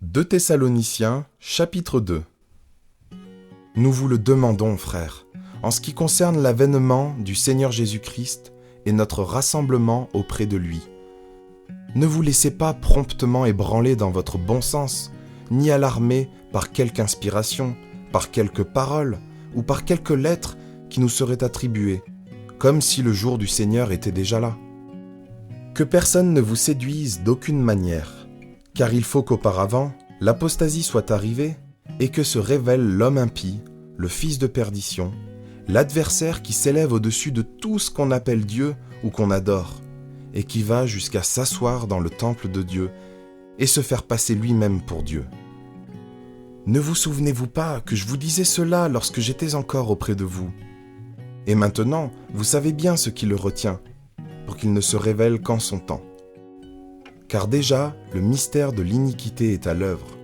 2 Thessaloniciens, chapitre 2. Nous vous le demandons, frères, en ce qui concerne l'avènement du Seigneur Jésus-Christ et notre rassemblement auprès de lui. Ne vous laissez pas promptement ébranler dans votre bon sens, ni alarmer par quelque inspiration, par quelque parole ou par quelque lettre qui nous serait attribuée, comme si le jour du Seigneur était déjà là. Que personne ne vous séduise d'aucune manière, car il faut qu'auparavant, l'apostasie soit arrivée et que se révèle l'homme impie, le fils de perdition, l'adversaire qui s'élève au-dessus de tout ce qu'on appelle Dieu ou qu'on adore, et qui va jusqu'à s'asseoir dans le temple de Dieu et se faire passer lui-même pour Dieu. Ne vous souvenez-vous pas que je vous disais cela lorsque j'étais encore auprès de vous? Et maintenant, vous savez bien ce qui le retient, pour qu'il ne se révèle qu'en son temps. Car déjà, le mystère de l'iniquité est à l'œuvre.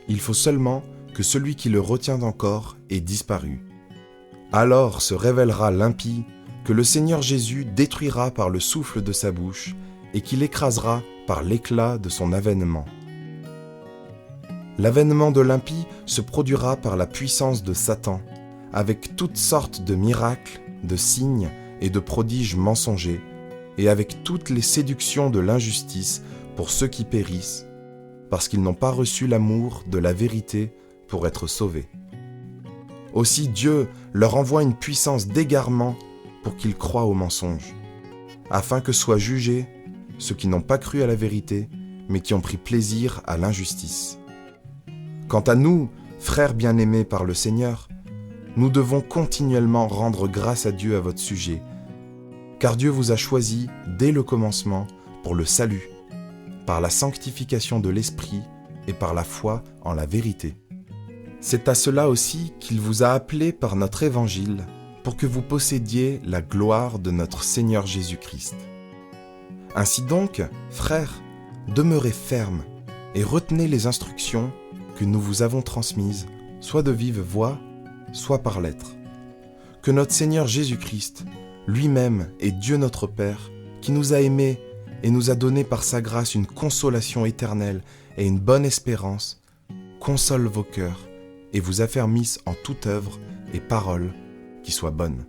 Il faut seulement que celui qui le retient encore ait disparu. Alors se révélera l'impie, que le Seigneur Jésus détruira par le souffle de sa bouche et qu'il écrasera par l'éclat de son avènement. L'avènement de l'impie se produira par la puissance de Satan, avec toutes sortes de miracles, de signes et de prodiges mensongers, et avec toutes les séductions de l'injustice pour ceux qui périssent, parce qu'ils n'ont pas reçu l'amour de la vérité pour être sauvés. Aussi Dieu leur envoie une puissance d'égarement pour qu'ils croient au mensonge, afin que soient jugés ceux qui n'ont pas cru à la vérité, mais qui ont pris plaisir à l'injustice. Quant à nous, frères bien-aimés par le Seigneur, nous devons continuellement rendre grâce à Dieu à votre sujet, car Dieu vous a choisi dès le commencement pour le salut, par la sanctification de l'Esprit et par la foi en la vérité. C'est à cela aussi qu'il vous a appelé par notre évangile, pour que vous possédiez la gloire de notre Seigneur Jésus-Christ. Ainsi donc, frères, demeurez fermes et retenez les instructions que nous vous avons transmises, soit de vive voix, soit par lettre. Que notre Seigneur Jésus-Christ, lui-même est Dieu notre Père, qui nous a aimés et nous a donné par sa grâce une consolation éternelle et une bonne espérance, console vos cœurs et vous affermisse en toute œuvre et parole qui soit bonne.